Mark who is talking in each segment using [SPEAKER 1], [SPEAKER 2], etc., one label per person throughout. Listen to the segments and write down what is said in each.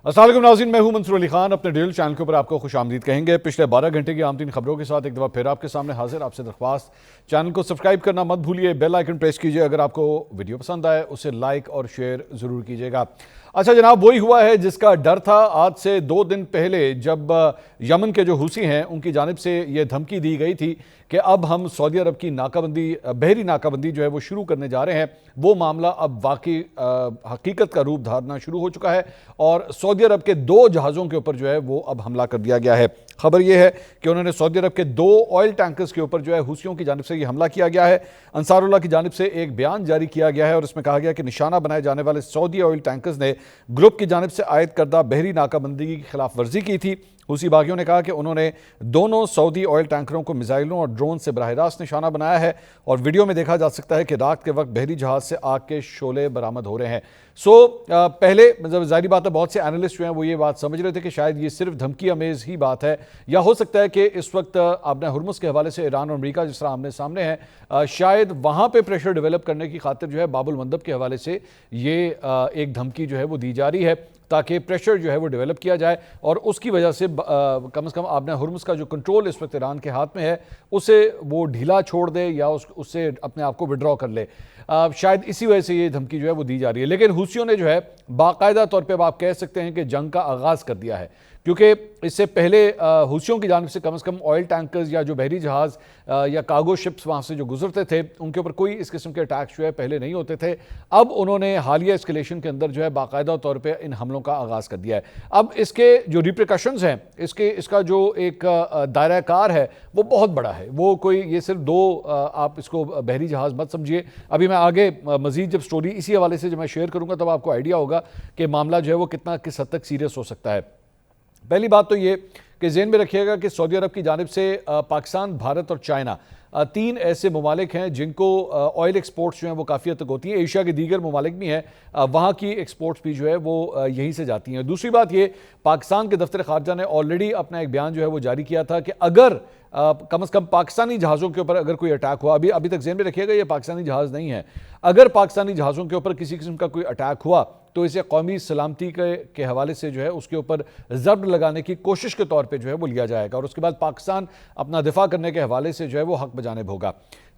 [SPEAKER 1] السلام علیکم ناظرین، میں ہوں منصور علی خان۔ اپنے ڈیل چینل کے اوپر آپ کو خوش آمدید کہیں گے۔ پچھلے 12 گھنٹے کی عام ترین خبروں کے ساتھ ایک دفعہ پھر آپ کے سامنے حاضر۔ آپ سے درخواست، چینل کو سبسکرائب کرنا مت بھولیے، بیل آئیکن پریس کیجئے۔ اگر آپ کو ویڈیو پسند آئے اسے لائک اور شیئر ضرور کیجئے گا۔ اچھا جناب، وہی ہوا ہے جس کا ڈر تھا۔ آج سے 2 دن پہلے جب یمن کے جو حوثی ہیں ان کی جانب سے یہ دھمکی دی گئی تھی کہ اب ہم سعودی عرب کی ناکہ بندی، بحری ناکہ بندی جو ہے وہ شروع کرنے جا رہے ہیں، وہ معاملہ اب واقعی حقیقت کا روپ دھارنا شروع ہو چکا ہے اور سعودی عرب کے 2 جہازوں کے اوپر جو ہے وہ اب حملہ کر دیا گیا ہے۔ خبر یہ ہے کہ انہوں نے سعودی عرب کے 2 آئل ٹینکرز کے اوپر جو ہے حوثیوں کی جانب سے یہ حملہ کیا گیا ہے۔ انصار اللہ کی جانب سے ایک بیان جاری کیا گیا ہے اور اس میں کہا گیا کہ نشانہ بنائے جانے والے سعودی آئل ٹینکرز نے گروپ کی جانب سے عائد کردہ بحری ناکہ بندی کی خلاف ورزی کی تھی۔ حوثی باغیوں نے کہا کہ انہوں نے دونوں سعودی آئل ٹینکروں کو میزائلوں اور ڈرون سے براہ راست نشانہ بنایا ہے اور ویڈیو میں دیکھا جا سکتا ہے کہ رات کے وقت بحری جہاز سے آگ کے شعلے برآمد ہو رہے ہیں۔ پہلے ظاہری بات ہے بہت سے اینالسٹ جو ہیں وہ یہ بات سمجھ رہے تھے کہ شاید یہ صرف دھمکی امیز ہی بات ہے، یا ہو سکتا ہے کہ اس وقت آبنہ ہرمز کے حوالے سے ایران اور امریکہ جس طرح آمنے سامنے ہے، شاید وہاں پہ پریشر ڈیولپ کرنے کی خاطر جو ہے باب المندب کے حوالے سے یہ ایک دھمکی جو ہے وہ دی جا رہی ہے تاکہ پریشر جو ہے وہ ڈیولپ کیا جائے اور اس کی وجہ سے کم از کم آبنہ ہرمز کا جو کنٹرول اس وقت ایران کے ہاتھ میں ہے اسے وہ ڈھیلا چھوڑ دے یا اس سے اپنے آپ کو وڈرا کر لے۔ شاید اسی وجہ سے یہ دھمکی جو ہے وہ دی جا رہی ہے، لیکن حوثیوں نے جو ہے باقاعدہ طور پہ آپ کہہ سکتے ہیں کہ جنگ کا آغاز کر دیا ہے، کیونکہ اس سے پہلے حوثیوں کی جانب سے کم از کم آئل ٹینکرز یا جو بحری جہاز یا کارگو شپس وہاں سے جو گزرتے تھے ان کے اوپر کوئی اس قسم کے اٹیکس جو ہے پہلے نہیں ہوتے تھے۔ اب انہوں نے حالیہ اسکیلیشن کے اندر جو ہے باقاعدہ طور پہ ان حملوں کا آغاز کر دیا ہے۔ اب اس کے جو ریپریکشنز ہیں، اس کا جو ایک دائرہ کار ہے وہ بہت بڑا ہے۔ وہ کوئی یہ صرف 2 آپ اس کو بحری جہاز مت سمجھیے۔ ابھی میں آگے مزید جب سٹوری اسی حوالے سے جب میں شیئر کروں گا تب آپ کو آئیڈیا ہوگا کہ معاملہ جو ہے وہ کس حد تک سیریس ہو سکتا ہے۔ پہلی بات تو یہ کہ ذہن میں رکھیے گا کہ سعودی عرب کی جانب سے پاکستان، بھارت اور چائنا 3 ایسے ممالک ہیں جن کو آئل ایکسپورٹس جو ہیں وہ کافی حد تک ہوتی ہیں۔ ایشیا کے دیگر ممالک بھی ہیں، وہاں کی ایکسپورٹس بھی جو ہے وہ یہیں سے جاتی ہیں۔ دوسری بات یہ، پاکستان کے دفتر خارجہ نے آلریڈی اپنا ایک بیان جو ہے وہ جاری کیا تھا کہ اگر کم از کم پاکستانی جہازوں کے اوپر اگر کوئی اٹیک ہوا، ابھی تک ذہن میں رکھیے گا یہ پاکستانی جہاز نہیں ہے، اگر پاکستانی جہازوں کے اوپر کسی قسم کا کوئی اٹیک ہوا تو اسے قومی سلامتی کے حوالے سے جو ہے اس کے اوپر ضرب لگانے کی کوشش کے طور پہ جو ہے وہ لیا جائے گا اور اس کے بعد پاکستان اپنا دفاع کرنے کے حوالے سے جو ہے وہ حق بجانب ہوگا۔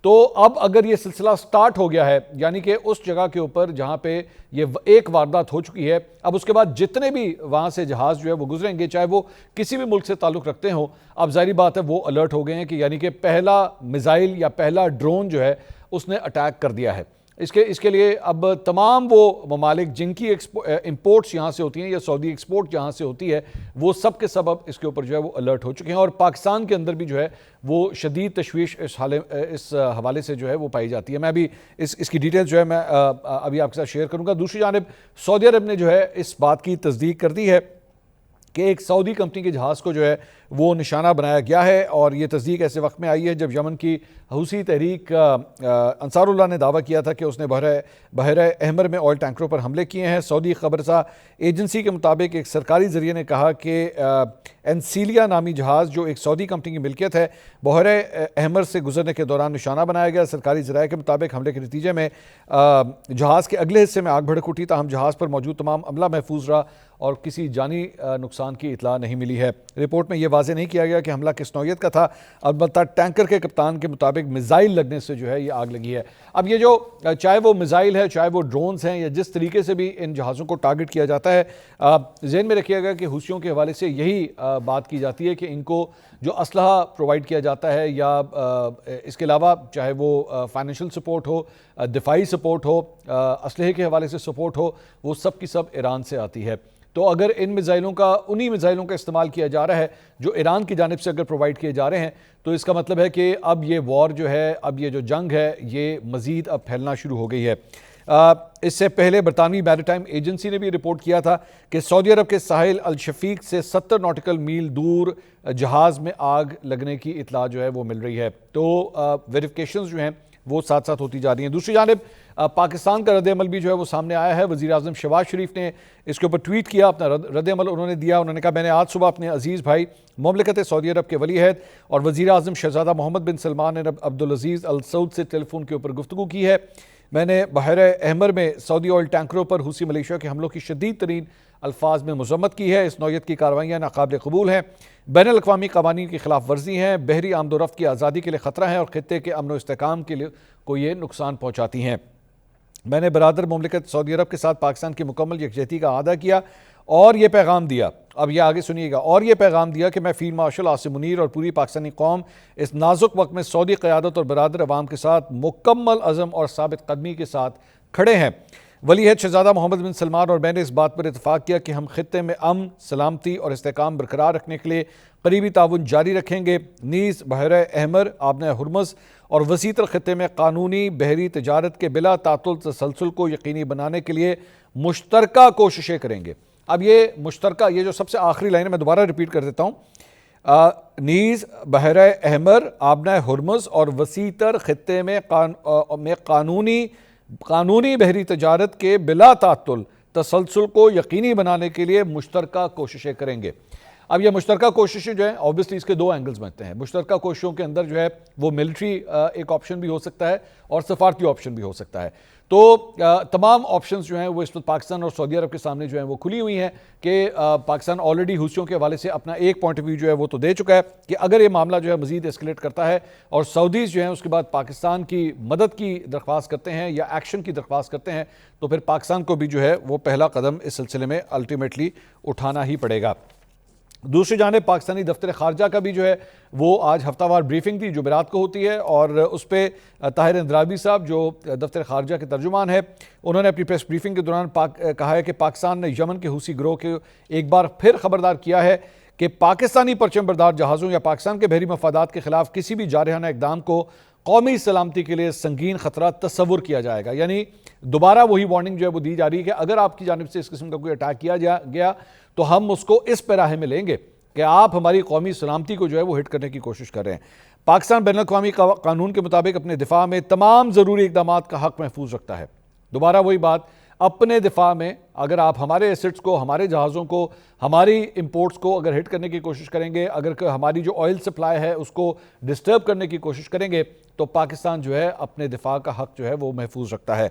[SPEAKER 1] تو اب اگر یہ سلسلہ سٹارٹ ہو گیا ہے، یعنی کہ اس جگہ کے اوپر جہاں پہ یہ ایک واردات ہو چکی ہے، اب اس کے بعد جتنے بھی وہاں سے جہاز جو ہے وہ گزریں گے، چاہے وہ کسی بھی ملک سے تعلق رکھتے ہوں، اب ظاہری بات ہے وہ الرٹ ہو گئے ہیں کہ یعنی کہ پہلا میزائل یا پہلا ڈرون جو ہے اس نے اٹیک کر دیا ہے۔ اس کے لیے اب تمام وہ ممالک جن کی امپورٹس یہاں سے ہوتی ہیں یا سعودی ایکسپورٹ جہاں سے ہوتی ہے، وہ سب کے سب اب اس کے اوپر جو ہے وہ الرٹ ہو چکے ہیں اور پاکستان کے اندر بھی جو ہے وہ شدید تشویش اس حوالے سے جو ہے وہ پائی جاتی ہے۔ میں ابھی اس کی ڈیٹیلز جو ہے میں ابھی آپ کے ساتھ شیئر کروں گا۔ دوسری جانب سعودی عرب نے جو ہے اس بات کی تصدیق کر دی ہے کہ ایک سعودی کمپنی کے جہاز کو جو ہے وہ نشانہ بنایا گیا ہے اور یہ تصدیق ایسے وقت میں آئی ہے جب یمن کی حوثی تحریک انصار اللہ نے دعویٰ کیا تھا کہ اس نے بحیرہ احمر میں آئل ٹینکروں پر حملے کیے ہیں۔ سعودی خبرسا ایجنسی کے مطابق ایک سرکاری ذریعے نے کہا کہ انسیلیا نامی جہاز جو ایک سعودی کمپنی کی ملکیت ہے، بحیرہ احمر سے گزرنے کے دوران نشانہ بنایا گیا۔ سرکاری ذرائع کے مطابق حملے کے نتیجے میں جہاز کے اگلے حصے میں آگ بھڑک اٹھی، تاہم جہاز پر موجود تمام عملہ محفوظ رہا اور کسی جانی نقصان کی اطلاع نہیں ملی ہے۔ رپورٹ میں یہ واضح نہیں کیا گیا کہ حملہ کس نوعیت کا تھا، البتہ ٹینکر کے کپتان کے مطابق میزائل لگنے سے جو ہے یہ آگ لگی ہے۔ اب یہ جو چاہے وہ میزائل ہے، چاہے وہ ڈرونز ہیں، یا جس طریقے سے بھی ان جہازوں کو ٹارگٹ کیا جاتا ہے، ذہن میں رکھیے گا کہ حوثیوں کے حوالے سے یہی بات کی جاتی ہے کہ ان کو جو اسلحہ پرووائڈ کیا جاتا ہے یا اس کے علاوہ چاہے وہ فائنینشیل سپورٹ ہو، دفاعی سپورٹ ہو، اسلحے کے حوالے سے سپورٹ ہو، وہ سب کی سب ایران سے آتی ہے۔ تو اگر انہی میزائلوں کا استعمال کیا جا رہا ہے جو ایران کی جانب سے اگر پرووائڈ کیے جا رہے ہیں، تو اس کا مطلب ہے کہ اب یہ وار جو ہے، اب یہ جو جنگ ہے، یہ مزید اب پھیلنا شروع ہو گئی ہے۔ اس سے پہلے برطانوی میریٹائم ایجنسی نے بھی رپورٹ کیا تھا کہ سعودی عرب کے ساحل الشفیق سے 70 ناٹیکل میل دور جہاز میں آگ لگنے کی اطلاع جو ہے وہ مل رہی ہے۔ تو ویریفیکیشنز جو ہیں وہ ساتھ ساتھ ہوتی جا رہی ہیں۔ دوسری جانب پاکستان کا رد عمل بھی جو ہے وہ سامنے آیا ہے۔ وزیر اعظم شہباز شریف نے اس کے اوپر ٹویٹ کیا، اپنا رد عمل انہوں نے دیا۔ انہوں نے کہا، میں نے آج صبح اپنے عزیز بھائی مملکت سعودی عرب کے ولی عہد اور وزیر اعظم شہزادہ محمد بن سلمان بن عبدالعزیز ال سعود سے ٹیلی فون کے اوپر گفتگو کی ہے۔ میں نے بحر احمر میں سعودی آئل ٹینکروں پر حوثی ملیشیا کے حملوں کی شدید ترین الفاظ میں مذمت کی ہے۔ اس نوعیت کی کارروائیاں ناقابل قبول ہیں، بین الاقوامی قوانین کی خلاف ورزی ہیں، بحری آمد و رفت کی آزادی کے لیے خطرہ ہیں اور خطے کے امن و استحکام کے لیے کو یہ نقصان پہنچاتی ہیں۔ میں نے برادر مملکت سعودی عرب کے ساتھ پاکستان کی مکمل یکجہتی کا اعادہ کیا اور یہ پیغام دیا، اب یہ آگے سنیے گا، اور یہ پیغام دیا کہ میں فیلڈ مارشل عاصم منیر اور پوری پاکستانی قوم اس نازک وقت میں سعودی قیادت اور برادر عوام کے ساتھ مکمل عزم اور ثابت قدمی کے ساتھ کھڑے ہیں۔ ولی عہد شہزادہ محمد بن سلمان اور میں نے اس بات پر اتفاق کیا کہ ہم خطے میں امن، سلامتی اور استحکام برقرار رکھنے کے لیے قریبی تعاون جاری رکھیں گے، نیز بحر احمر، آبنۂ ہرمز اور وسیع تر خطے میں قانونی بحری تجارت کے بلا تعطل تسلسل کو یقینی بنانے کے لیے مشترکہ کوششیں کریں گے۔ اب یہ مشترکہ، یہ جو سب سے آخری لائن ہے، میں دوبارہ ریپیٹ کر دیتا ہوں، نیز بحر احمر، آبنۂ ہرمز اور وسیع تر خطے میں قانونی بحری تجارت کے بلا تعطل تسلسل کو یقینی بنانے کے لیے مشترکہ کوششیں کریں گے۔ اب یہ مشترکہ کوششیں جو ہیں اوبیسلی اس کے دو اینگلز بنتے ہیں۔ مشترکہ کوششوں کے اندر جو ہے وہ ملٹری ایک آپشن بھی ہو سکتا ہے اور سفارتی آپشن بھی ہو سکتا ہے۔ تو تمام آپشنز جو ہیں وہ اس وقت پاکستان اور سعودی عرب کے سامنے جو ہیں وہ کھلی ہوئی ہیں کہ پاکستان آلریڈی حوثیوں کے حوالے سے اپنا ایک پوائنٹ آف ویو جو ہے وہ تو دے چکا ہے کہ اگر یہ معاملہ جو ہے مزید اسکلیٹ کرتا ہے اور سعودیز جو ہیں اس کے بعد پاکستان کی مدد کی درخواست کرتے ہیں یا ایکشن کی درخواست کرتے ہیں تو پھر پاکستان کو بھی جو ہے وہ پہلا قدم اس سلسلے میں الٹیمیٹلی اٹھانا ہی پڑے گا۔ دوسری جانب پاکستانی دفتر خارجہ کا بھی جو ہے وہ آج ہفتہ وار بریفنگ تھی، جمعرات کو ہوتی ہے، اور اس پہ طاہر اندرابی صاحب جو دفتر خارجہ کے ترجمان ہے، انہوں نے اپنی پریس بریفنگ کے دوران کہا ہے کہ پاکستان نے یمن کے حوثی گروہ کے ایک بار پھر خبردار کیا ہے کہ پاکستانی پرچم بردار جہازوں یا پاکستان کے بحری مفادات کے خلاف کسی بھی جارحانہ اقدام کو قومی سلامتی کے لیے سنگین خطرہ تصور کیا جائے گا۔ یعنی دوبارہ وہی وارننگ جو ہے وہ دی جا رہی ہے کہ اگر آپ کی جانب سے اس قسم کا کوئی اٹیک کیا گیا تو ہم اس کو اس پیراہے میں لیں گے کہ آپ ہماری قومی سلامتی کو جو ہے وہ ہٹ کرنے کی کوشش کر رہے ہیں۔ پاکستان بین الاقوامی قانون کے مطابق اپنے دفاع میں تمام ضروری اقدامات کا حق محفوظ رکھتا ہے۔ دوبارہ وہی بات، اپنے دفاع میں اگر آپ ہمارے ایسٹس کو، ہمارے جہازوں کو، ہماری امپورٹس کو اگر ہٹ کرنے کی کوشش کریں گے، اگر ہماری جو آئل سپلائی ہے اس کو ڈسٹرب کرنے کی کوشش کریں گے تو پاکستان جو ہے اپنے دفاع کا حق جو ہے وہ محفوظ رکھتا ہے۔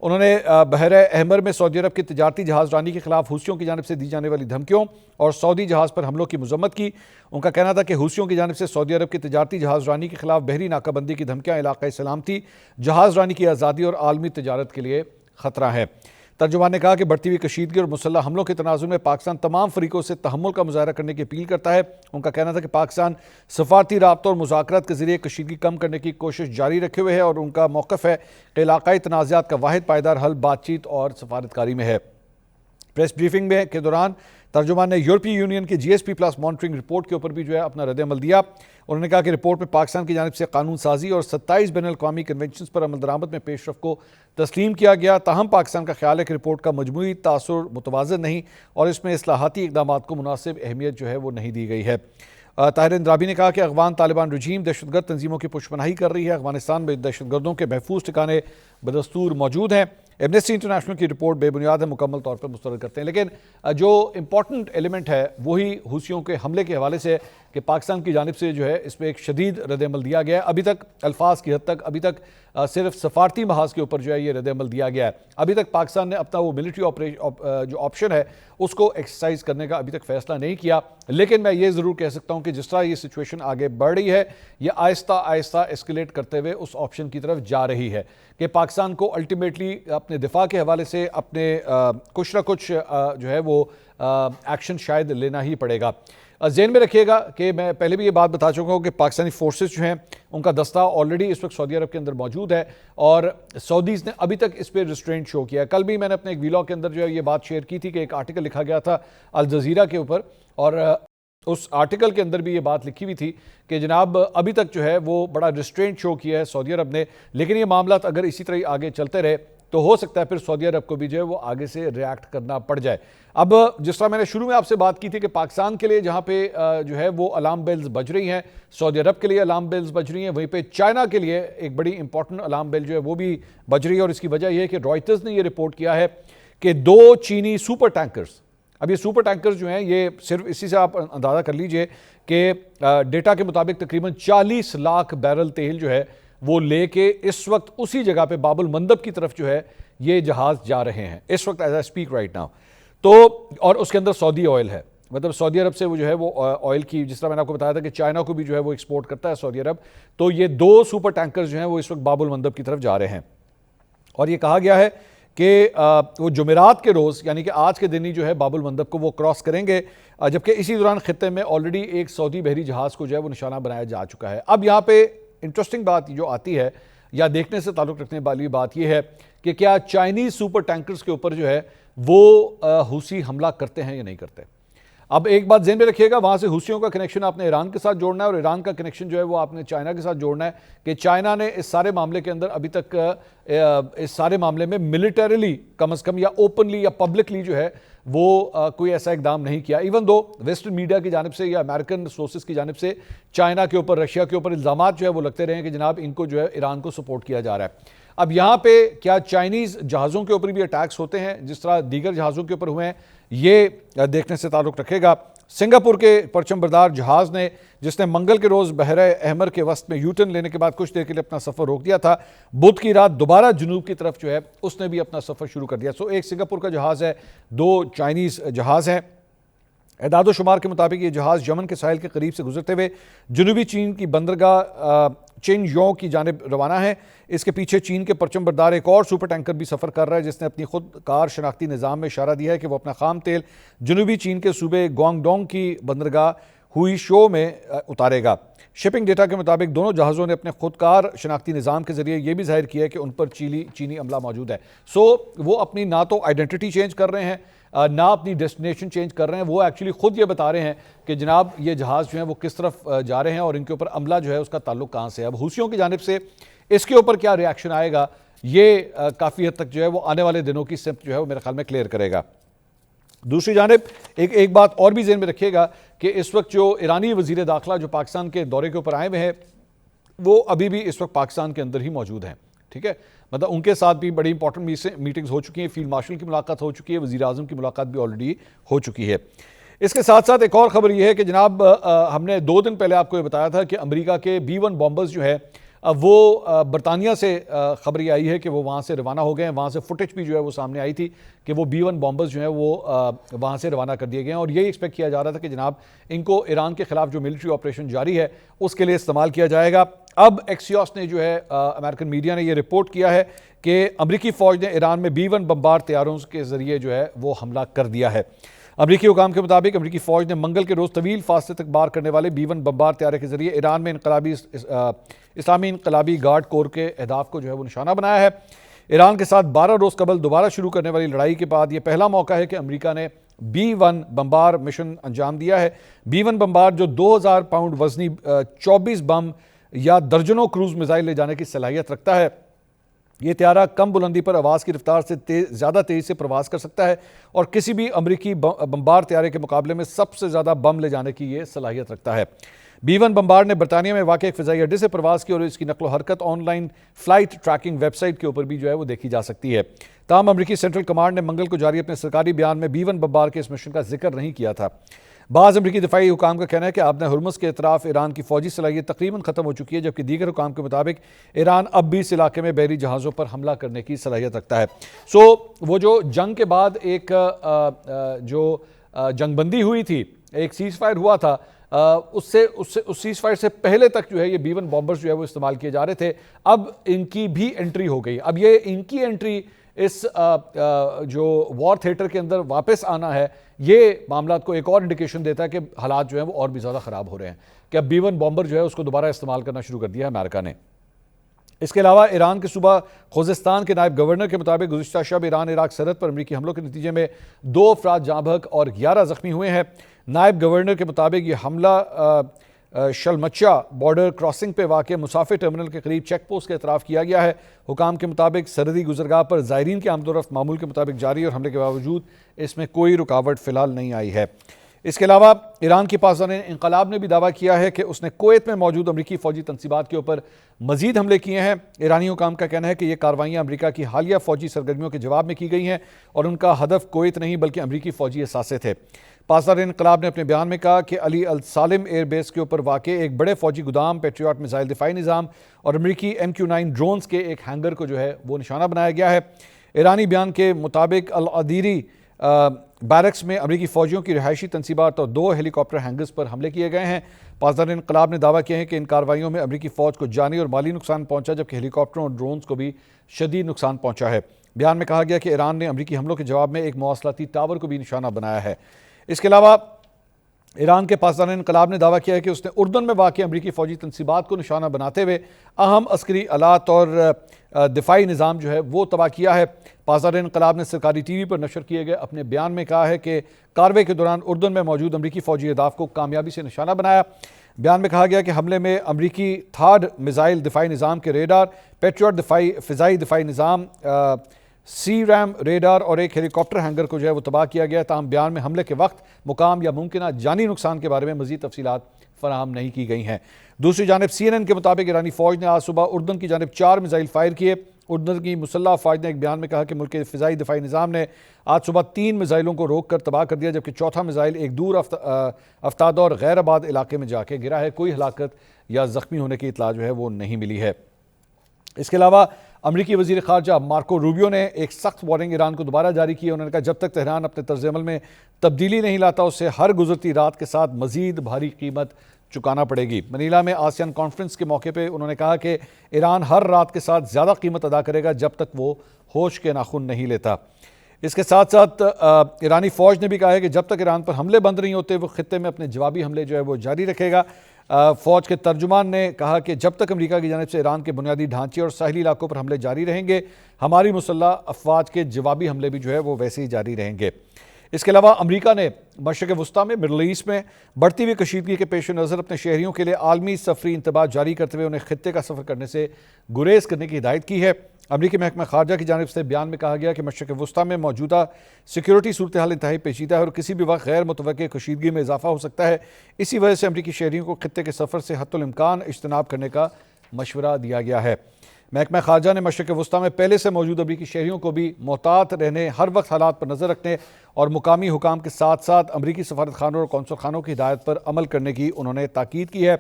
[SPEAKER 1] انہوں نے بحر احمر میں سعودی عرب کی تجارتی جہاز رانی کے خلاف حوثیوں کی جانب سے دی جانے والی دھمکیوں اور سعودی جہاز پر حملوں کی مذمت کی۔ ان کا کہنا تھا کہ حوثیوں کی جانب سے سعودی عرب کی تجارتی جہاز رانی کے خلاف بحری ناکہ بندی کی دھمکیاں علاقائی سلامتی، جہاز رانی کی آزادی اور عالمی تجارت کے لیے خطرہ ہے۔ ترجمان نے کہا کہ بڑھتی ہوئی کشیدگی اور مسلح حملوں کے تناظر میں پاکستان تمام فریقوں سے تحمل کا مظاہرہ کرنے کی اپیل کرتا ہے۔ ان کا کہنا تھا کہ پاکستان سفارتی رابطوں اور مذاکرات کے ذریعے کشیدگی کم کرنے کی کوشش جاری رکھے ہوئے ہے اور ان کا موقف ہے کہ علاقائی تنازعات کا واحد پائیدار حل بات چیت اور سفارتکاری میں ہے۔ پریس بریفنگ کے دوران ترجمان نے یورپی یونین کی GSP+ مانیٹرنگ رپورٹ کے اوپر بھی جو ہے اپنا رد عمل دیا۔ انہوں نے کہا کہ رپورٹ میں پاکستان کی جانب سے قانون سازی اور 27 بین الاقوامی کنونشنز پر عمل درآمد میں پیش رفت کو تسلیم کیا گیا، تاہم پاکستان کا خیال ہے کہ رپورٹ کا مجموعی تاثر متوازن نہیں اور اس میں اصلاحاتی اقدامات کو مناسب اہمیت جو ہے وہ نہیں دی گئی ہے۔ طاہر اندرابی نے کہا کہ افغان طالبان رجیم دہشت گرد تنظیموں کی پشت پناہی کر رہی ہے، افغانستان میں دہشت گردوں کے محفوظ ٹھکانے بدستور موجود ہیں۔ ایمنسٹی انٹرنیشنل کی رپورٹ بے بنیاد ہے، مکمل طور پر مسترد کرتے ہیں، لیکن جو امپورٹنٹ ایلیمنٹ ہے وہی حوثیوں کے حملے کے حوالے سے کہ پاکستان کی جانب سے جو ہے اس پہ ایک شدید رد عمل دیا گیا ہے۔ ابھی تک الفاظ کی حد تک ابھی تک صرف سفارتی محاذ کے اوپر جو ہے یہ رد عمل دیا گیا ہے۔ ابھی تک پاکستان نے اپنا وہ ملٹری جو آپشن ہے اس کو ایکسرسائز کرنے کا ابھی تک فیصلہ نہیں کیا، لیکن میں یہ ضرور کہہ سکتا ہوں کہ جس طرح یہ سچویشن آگے بڑھ رہی ہے یہ آہستہ آہستہ اسکلیٹ کرتے ہوئے اس آپشن کی طرف جا رہی ہے کہ پاکستان کو الٹیمیٹلی اپنے دفاع کے حوالے سے اپنے کچھ نہ کچھ جو ہے وہ ایکشن شاید لینا ہی پڑے گا۔ ذہن میں رکھیے گا کہ میں پہلے بھی یہ بات بتا چکا ہوں کہ پاکستانی فورسز جو ہیں ان کا دستہ آلریڈی اس وقت سعودی عرب کے اندر موجود ہے اور سعودیز نے ابھی تک اس پہ ریسٹرینٹ شو کیا ہے۔ کل بھی میں نے اپنے ایک ویلاگ کے اندر جو ہے یہ بات شیئر کی تھی کہ ایک آرٹیکل لکھا گیا تھا الجزیرہ کے اوپر اور اس آرٹیکل کے اندر بھی یہ بات لکھی ہوئی تھی کہ جناب ابھی تک جو ہے وہ بڑا ریسٹرینٹ شو کیا ہے سعودی عرب نے، لیکن یہ معاملات اگر اسی طرح آگے چلتے رہے تو ہو سکتا ہے پھر سعودی عرب کو بھی جو ہے وہ آگے سے ریاکٹ کرنا پڑ جائے۔ اب جس طرح میں نے شروع میں آپ سے بات کی تھی کہ پاکستان کے لیے جہاں پہ جو ہے وہ الارم بیلز بج رہی ہیں، سعودی عرب کے لیے الارم بیلز بج رہی ہیں، وہیں پہ چائنا کے لیے ایک بڑی امپورٹنٹ الارم بیل جو ہے وہ بھی بج رہی ہے، اور اس کی وجہ یہ ہے کہ رائٹرز نے یہ رپورٹ کیا ہے کہ 2 چینی سپر ٹینکرز، اب یہ سپر ٹینکرز جو ہیں یہ صرف اسی سے آپ اندازہ کر لیجئے کہ ڈیٹا کے مطابق تقریباً 40 لاکھ بیرل تیل جو ہے وہ لے کے اس وقت اسی جگہ پہ باب المندب کی طرف جو ہے یہ جہاز جا رہے ہیں اس وقت as I speak right now. تو اور اس کے اندر سعودی آئل ہے, مطلب سعودی عرب سے وہ جو ہے وہ آئل کی, جس طرح میں نے آپ کو بتایا تھا کہ چائنا کو بھی جو ہے وہ ایکسپورٹ کرتا ہے سعودی عرب, تو یہ 2 سپر ٹینکرز جو ہیں وہ اس وقت باب المندب کی طرف جا رہے ہیں. اور یہ کہا گیا ہے کہ وہ جمعرات کے روز یعنی کہ آج کے دن ہی جو ہے باب المندب کو وہ کراس کریں گے, جبکہ اسی دوران خطے میں آلریڈی ایک سعودی بحری جہاز کو جو ہے وہ نشانہ بنایا جا چکا ہے. اب یہاں پہ انٹرسٹنگ بات جو آتی ہے یا دیکھنے سے تعلق رکھنے والی بات یہ ہے کہ کیا چائنیز سپر ٹینکرز کے اوپر جو ہے وہ حوثی حملہ کرتے ہیں یا نہیں کرتے. اب ایک بات ذہن میں رکھیے گا, وہاں سے حوثیوں کا کنیکشن آپ نے ایران کے ساتھ جوڑنا ہے اور ایران کا کنیکشن جو ہے وہ آپ نے چائنا کے ساتھ جوڑنا ہے کہ چائنا نے اس سارے معاملے کے اندر ابھی تک اس سارے معاملے میں ملٹریلی کم از کم یا اوپنلی یا پبلکلی جو ہے وہ کوئی ایسا اقدام نہیں کیا, ایون دو ویسٹرن میڈیا کی جانب سے یا امریکن سورسز کی جانب سے چائنا کے اوپر رشیا کے اوپر الزامات جو ہے وہ لگتے رہے ہیں کہ جناب ان کو جو ہے ایران کو سپورٹ کیا جا رہا ہے. اب یہاں پہ کیا چائنیز جہازوں کے اوپر بھی اٹیکس ہوتے ہیں جس طرح دیگر جہازوں کے اوپر ہوئے ہیں, یہ دیکھنے سے تعلق رکھے گا. سنگاپور کے پرچم بردار جہاز نے جس نے منگل کے روز بحیرہ احمر کے وسط میں یوٹرن لینے کے بعد کچھ دیر کے لیے اپنا سفر روک دیا تھا, بدھ کی رات دوبارہ جنوب کی طرف جو ہے اس نے بھی اپنا سفر شروع کر دیا. ایک سنگاپور کا جہاز ہے, 2 چائنیز جہاز ہیں. اعداد و شمار کے مطابق یہ جہاز یمن کے ساحل کے قریب سے گزرتے ہوئے جنوبی چین کی بندرگاہ چن یو کی جانب روانہ ہے. اس کے پیچھے چین کے پرچم بردار ایک اور سپر ٹینکر بھی سفر کر رہا ہے جس نے اپنی خود کار شناختی نظام میں اشارہ دیا ہے کہ وہ اپنا خام تیل جنوبی چین کے صوبے گوانگ ڈونگ کی بندرگاہ ہوئی شو میں اتارے گا. شپنگ ڈیٹا کے مطابق دونوں جہازوں نے اپنے خودکار شناختی نظام کے ذریعے یہ بھی ظاہر کیا ہے کہ ان پر چینی عملہ موجود ہے. وہ اپنی نہ تو آئیڈینٹی چینج کر رہے ہیں نہ اپنی ڈیسٹینیشن چینج کر رہے ہیں, وہ ایکچولی خود یہ بتا رہے ہیں کہ جناب یہ جہاز جو ہیں وہ کس طرف جا رہے ہیں اور ان کے اوپر عملہ جو ہے اس کا تعلق کہاں سے ہے. اب حوثیوں کی جانب سے اس کے اوپر کیا ری ایکشن آئے گا یہ کافی حد تک جو ہے وہ آنے والے دنوں کی سمت جو ہے وہ میرے خیال میں کلیئر کرے گا. دوسری جانب ایک بات اور بھی ذہن میں رکھیے گا کہ اس وقت جو ایرانی وزیر داخلہ جو پاکستان کے دورے کے اوپر آئے ہوئے ہیں وہ ابھی بھی اس وقت پاکستان کے اندر ہی موجود ہیں. ٹھیک ہے, مطلب ان کے ساتھ بھی بڑی امپورٹنٹ میٹنگز ہو چکی ہیں, فیلڈ مارشل کی ملاقات ہو چکی ہے, وزیر اعظم کی ملاقات بھی آلریڈی ہو چکی ہے. اس کے ساتھ ساتھ ایک اور خبر یہ ہے کہ جناب ہم نے 2 دن پہلے آپ کو یہ بتایا تھا کہ امریکہ کے B-1 بامبرز جو ہے وہ برطانیہ سے خبر یہ آئی ہے کہ وہ وہاں سے روانہ ہو گئے ہیں. وہاں سے فوٹیج بھی جو ہے وہ سامنے آئی تھی کہ وہ B-1 بامبرز جو ہیں وہ وہاں سے روانہ کر دیے گئے ہیں اور یہی ایکسپیکٹ کیا جا رہا تھا کہ جناب ان کو ایران کے خلاف جو ملٹری آپریشن جاری ہے اس کے لیے استعمال کیا جائے گا. اب ایکسیوس نے جو ہے امریکن میڈیا نے یہ رپورٹ کیا ہے کہ امریکی فوج نے ایران میں B-1 بمبار طیاروں کے ذریعے جو ہے وہ حملہ کر دیا ہے. امریکی حکام کے مطابق امریکی فوج نے منگل کے روز طویل فاصلے تک بار کرنے والے B-1 بمبار طیارے کے ذریعے ایران میں اسلامی انقلابی گارڈ کور کے اہداف کو جو ہے وہ نشانہ بنایا ہے. ایران کے ساتھ 12 روز قبل دوبارہ شروع کرنے والی لڑائی کے بعد یہ پہلا موقع ہے کہ امریکہ نے B-1 بمبار مشن انجام دیا ہے. B-1 بمبار جو 2000 پاؤنڈ وزنی 24 بم یا درجنوں کروز میزائل لے جانے کی صلاحیت رکھتا ہے. یہ طیارہ کم بلندی پر آواز کی رفتار سے زیادہ تیزی سے پرواز کر سکتا ہے اور کسی بھی امریکی بمبار طیارے کے مقابلے میں سب سے زیادہ بم لے جانے کی یہ صلاحیت رکھتا ہے. B-1 بمبار نے برطانیہ میں واقع ایک فضائی اڈے سے پرواز کی اور اس کی نقل و حرکت online flight tracking website کے اوپر بھی جو ہے وہ دیکھی جا سکتی ہے. تاہم امریکی سینٹرل کمانڈ نے منگل کو جاری اپنے سرکاری بیان میں B-1 بمبار کے اس مشن کا ذکر نہیں کیا تھا. بعض امریکی دفاعی حکام کا کہنا ہے کہ آبِ ہرمز کے اطراف ایران کی فوجی صلاحیت تقریباً ختم ہو چکی ہے, جبکہ دیگر حکام کے مطابق ایران اب بھی اس علاقے میں بحری جہازوں پر حملہ کرنے کی صلاحیت رکھتا ہے. وہ جو جنگ کے بعد ایک جو جنگ بندی ہوئی تھی, ایک سیز فائر ہوا تھا, اس سیز فائر سے پہلے تک جو ہے یہ B-1 بامبرز جو ہے وہ استعمال کیے جا رہے تھے. اب ان کی بھی انٹری ہو گئی. اب یہ ان کی انٹری اس جو وار تھیٹر کے اندر واپس آنا ہے, یہ معاملات کو ایک اور انڈیکیشن دیتا ہے کہ حالات جو ہیں وہ اور بھی زیادہ خراب ہو رہے ہیں کہ اب B-1 بامبر جو ہے اس کو دوبارہ استعمال کرنا شروع کر دیا ہے امریکہ نے. اس کے علاوہ ایران کے صوبہ خوزستان کے نائب گورنر کے مطابق گزشتہ شب ایران عراق سرحد پر امریکی حملوں کے نتیجے میں 2 افراد جاں بحق اور 11 زخمی ہوئے ہیں. نائب گورنر کے مطابق یہ حملہ شلمچا بارڈر کراسنگ پہ واقع مسافر ٹرمنل کے قریب چیک پوسٹ کے اطراف کیا گیا ہے. حکام کے مطابق سرحدی گزرگاہ پر زائرین کی آمد و رفت معمول کے مطابق جاری اور حملے کے باوجود اس میں کوئی رکاوٹ فی الحال نہیں آئی ہے. اس کے علاوہ ایران کی پاسداران انقلاب نے بھی دعویٰ کیا ہے کہ اس نے کویت میں موجود امریکی فوجی تنصیبات کے اوپر مزید حملے کیے ہیں۔ ایرانی حکام کا کہنا ہے کہ یہ کارروائیاں امریکہ کی حالیہ فوجی سرگرمیوں کے جواب میں کی گئی ہیں اور ان کا ہدف کویت نہیں بلکہ امریکی فوجی اثاثے تھے۔ پاسداران انقلاب نے اپنے بیان میں کہا کہ علی السالم ایئر بیس کے اوپر واقع ایک بڑے فوجی گودام، پیٹریاٹ میزائل دفاعی نظام اور امریکی MQ-9 ڈرونز کے ایک ہینگر کو جو ہے وہ نشانہ بنایا گیا ہے۔ ایرانی بیان کے مطابق العدیری بیرکس میں امریکی فوجیوں کی رہائشی تنصیبات اور 2 ہیلی کاپٹر ہینگرز پر حملے کیے گئے ہیں۔ پاسداران انقلاب نے دعویٰ کیا ہے کہ ان کارروائیوں میں امریکی فوج کو جانی اور مالی نقصان پہنچا، جبکہ ہیلی کاپٹروں اور ڈرونز کو بھی شدید نقصان پہنچا ہے۔ بیان میں کہا گیا کہ ایران نے امریکی حملوں کے جواب میں ایک مواصلاتی ٹاور کو بھی نشانہ بنایا ہے۔ اس کے علاوہ ایران کے پاسداران انقلاب نے دعویٰ کیا ہے کہ اس نے اردن میں واقع امریکی فوجی تنصیبات کو نشانہ بناتے ہوئے اہم عسکری آلات اور دفاعی نظام جو ہے وہ تباہ کیا ہے۔ پاسداران انقلاب نے سرکاری ٹی وی پر نشر کیے گئے اپنے بیان میں کہا ہے کہ کارروائی کے دوران اردن میں موجود امریکی فوجی اہداف کو کامیابی سے نشانہ بنایا۔ بیان میں کہا گیا کہ حملے میں امریکی تھاڈ میزائل دفاعی نظام کے ریڈار، پیٹریاٹ فضائی دفاعی نظام، سی ریم ریڈار اور ایک ہیلی کاپٹر ہینگر کو جو ہے وہ تباہ کیا گیا، تاہم بیان میں حملے کے وقت مقام یا ممکنہ جانی نقصان کے بارے میں مزید تفصیلات فراہم نہیں کی گئی ہیں۔ دوسری جانب CNN کے مطابق ایرانی فوج نے آج صبح اردن کی جانب 4 میزائل فائر کیے۔ اردن کی مسلح افواج نے ایک بیان میں کہا کہ ملک کے فضائی دفاعی نظام نے آج صبح 3 میزائلوں کو روک کر تباہ کر دیا، جبکہ چوتھا میزائل ایک دور افتادہ اور غیر آباد علاقے میں جا کے گرا ہے۔ کوئی ہلاکت یا زخمی ہونے کی اطلاع جو ہے وہ نہیں ملی ہے۔ اس کے علاوہ امریکی وزیر خارجہ مارکو روبیو نے ایک سخت وارننگ ایران کو دوبارہ جاری کی ہے۔ انہوں نے کہا جب تک تہران اپنے طرز عمل میں تبدیلی نہیں لاتا اسے ہر گزرتی رات کے ساتھ مزید بھاری قیمت چکانا پڑے گی۔ منیلا میں آسیان کانفرنس کے موقع پہ انہوں نے کہا کہ ایران ہر رات کے ساتھ زیادہ قیمت ادا کرے گا جب تک وہ ہوش کے ناخن نہیں لیتا۔ اس کے ساتھ ساتھ ایرانی فوج نے بھی کہا ہے کہ جب تک ایران پر حملے بند نہیں ہوتے وہ خطے میں اپنے جوابی حملے جو ہے وہ جاری رکھے گا۔ فوج کے ترجمان نے کہا کہ جب تک امریکہ کی جانب سے ایران کے بنیادی ڈھانچے اور ساحلی علاقوں پر حملے جاری رہیں گے، ہماری مسلح افواج کے جوابی حملے بھی جو ہے وہ ویسے ہی جاری رہیں گے۔ اس کے علاوہ امریکہ نے مشرق وسطیٰ میں مڈل ایسٹ میں بڑھتی ہوئی کشیدگی کے پیش نظر اپنے شہریوں کے لیے عالمی سفری انتباہ جاری کرتے ہوئے انہیں خطے کا سفر کرنے سے گریز کرنے کی ہدایت کی ہے۔ امریکی محکمہ خارجہ کی جانب سے بیان میں کہا گیا کہ مشرق وسطیٰ میں موجودہ سیکیورٹی صورتحال انتہائی پیچیدہ ہے اور کسی بھی وقت غیر متوقع کشیدگی میں اضافہ ہو سکتا ہے۔ اسی وجہ سے امریکی شہریوں کو خطے کے سفر سے حتی الامکان اجتناب کرنے کا مشورہ دیا گیا ہے۔ محکمہ خارجہ نے مشرق وسطیٰ میں پہلے سے موجود امریکی شہریوں کو بھی محتاط رہنے، ہر وقت حالات پر نظر رکھنے اور مقامی حکام کے ساتھ ساتھ امریکی سفارت خانوں اور قونصل خانوں کی ہدایت پر عمل کرنے کی انہوں نے تاکید کی ہے۔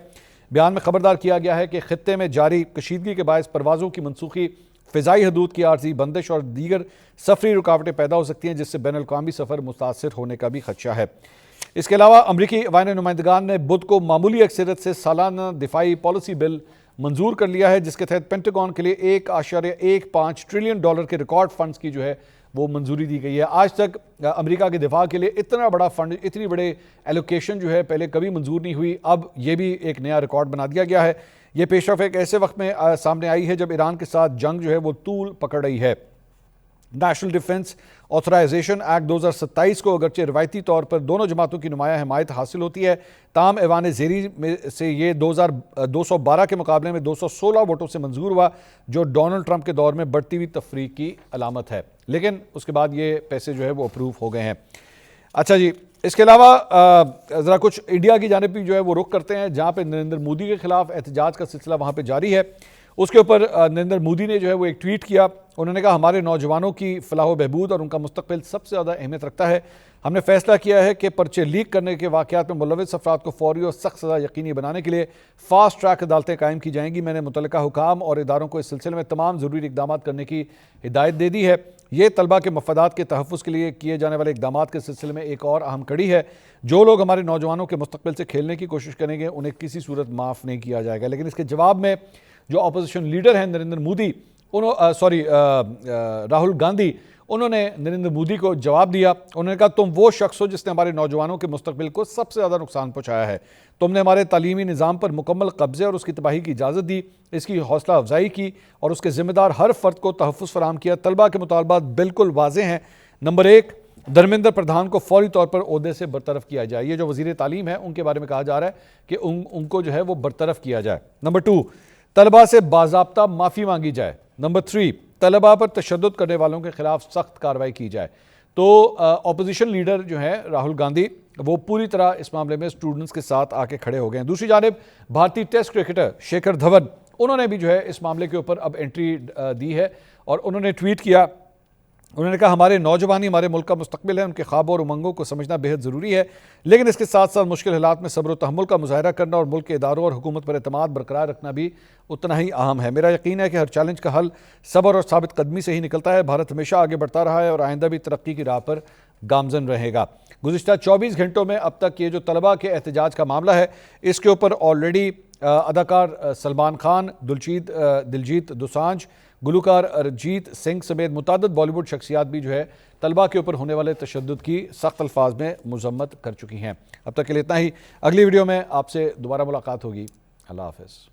[SPEAKER 1] بیان میں خبردار کیا گیا ہے کہ خطے میں جاری کشیدگی کے باعث پروازوں کی منسوخی، فضائی حدود کی عارضی بندش اور دیگر سفری رکاوٹیں پیدا ہو سکتی ہیں، جس سے بین الاقوامی سفر متاثر ہونے کا بھی خدشہ ہے۔ اس کے علاوہ امریکی عوام نمائندگان نے بدھ کو معمولی اکثریت سے سالانہ دفاعی پالیسی بل منظور کر لیا ہے، جس کے تحت پینٹاگون کے لیے $1.15 ٹریلین کے ریکارڈ فنڈز کی جو ہے وہ منظوری دی گئی ہے۔ آج تک امریکہ کے دفاع کے لیے اتنا بڑا فنڈ، اتنی بڑے ایلوکیشن جو ہے پہلے کبھی منظور نہیں ہوئی، اب یہ بھی ایک نیا ریکارڈ بنا دیا گیا ہے۔ یہ پیش رفت ایک ایسے وقت میں سامنے آئی ہے جب ایران کے ساتھ جنگ جو ہے وہ طول پکڑ رہی ہے۔ نیشنل ڈیفنس آتھرائزیشن ایکٹ 2027 کو اگرچہ روایتی طور پر دونوں جماعتوں کی نمایاں حمایت حاصل ہوتی ہے، تاہم ایوان زیری میں سے یہ 212 کے مقابلے میں 216 ووٹوں سے منظور ہوا، جو ڈونلڈ ٹرمپ کے دور میں بڑھتی ہوئی تفریق کی علامت ہے، لیکن اس کے بعد یہ پیسے جو ہے وہ اپروو ہو گئے ہیں۔ اچھا جی، اس کے علاوہ ذرا کچھ انڈیا کی جانب بھی جو ہے وہ رخ کرتے ہیں، جہاں پہ نریندر مودی کے خلاف احتجاج کا سلسلہ وہاں پہ جاری ہے۔ اس کے اوپر نریندر مودی نے جو ہے وہ ایک ٹویٹ کیا۔ انہوں نے کہا ہمارے نوجوانوں کی فلاح و بہبود اور ان کا مستقبل سب سے زیادہ اہمیت رکھتا ہے۔ ہم نے فیصلہ کیا ہے کہ پرچے لیک کرنے کے واقعات میں ملوث افراد کو فوری اور سخت سزا یقینی بنانے کے لیے فاسٹ ٹریک عدالتیں قائم کی جائیں گی۔ میں نے متعلقہ حکام اور اداروں کو اس سلسلے میں تمام ضروری اقدامات کرنے کی ہدایت دے دی ہے۔ یہ طلبہ کے مفادات کے تحفظ کے لیے کیے جانے والے اقدامات کے سلسلے میں ایک اور اہم کڑی ہے۔ جو لوگ ہمارے نوجوانوں کے مستقبل سے کھیلنے کی کوشش کریں گے انہیں کسی صورت معاف نہیں کیا جائے گا۔ لیکن اس کے جواب میں جو اپوزیشن لیڈر ہیں نریندر مودی، راہل گاندھی، انہوں نے نریندر مودی کو جواب دیا۔ انہوں نے کہا تم وہ شخص ہو جس نے ہمارے نوجوانوں کے مستقبل کو سب سے زیادہ نقصان پہنچایا ہے۔ تم نے ہمارے تعلیمی نظام پر مکمل قبضے اور اس کی تباہی کی اجازت دی، اس کی حوصلہ افزائی کی اور اس کے ذمہ دار ہر فرد کو تحفظ فراہم کیا۔ طلبہ کے مطالبات بالکل واضح ہیں۔ نمبر 1، دھرمیندر پردھان کو فوری طور پر عہدے سے برطرف کیا جائے۔ یہ جو وزیر تعلیم ہے ان کے بارے میں کہا جا رہا ہے کہ ان کو جو ہے وہ برطرف کیا جائے۔ نمبر 2، طلبہ سے باضابطہ معافی مانگی جائے۔ نمبر 3، طلبہ پر تشدد کرنے والوں کے خلاف سخت کارروائی کی جائے۔ تو اپوزیشن لیڈر جو ہیں راہل گاندھی وہ پوری طرح اس معاملے میں اسٹوڈنٹس کے ساتھ آ کے کھڑے ہو گئے ہیں۔ دوسری جانب بھارتی ٹیسٹ کرکٹر شیکھر دھون انہوں نے بھی جو ہے اس معاملے کے اوپر اب انٹری دی ہے اور انہوں نے ٹویٹ کیا، انہوں نے کہا ہمارے نوجوان ہمارے ملک کا مستقبل ہے، ان کے خوابوں اور امنگوں کو سمجھنا بہت ضروری ہے، لیکن اس کے ساتھ ساتھ مشکل حالات میں صبر و تحمل کا مظاہرہ کرنا اور ملک کے اداروں اور حکومت پر اعتماد برقرار رکھنا بھی اتنا ہی اہم ہے۔ میرا یقین ہے کہ ہر چیلنج کا حل صبر اور ثابت قدمی سے ہی نکلتا ہے۔ بھارت ہمیشہ آگے بڑھتا رہا ہے اور آئندہ بھی ترقی کی راہ پر گامزن رہے گا۔ گزشتہ 24 گھنٹوں میں اب تک یہ جو طلبہ کے احتجاج کا معاملہ ہے اس کے اوپر آلریڈی اداکار سلمان خان، دلجیت دوسانجھ، گلوکار ارجیت سنگھ سمیت متعدد بالی ووڈ شخصیات بھی جو ہے طلبہ کے اوپر ہونے والے تشدد کی سخت الفاظ میں مذمت کر چکی ہیں۔ اب تک کے لیے اتنا ہی، اگلی ویڈیو میں آپ سے دوبارہ ملاقات ہوگی۔ اللہ حافظ۔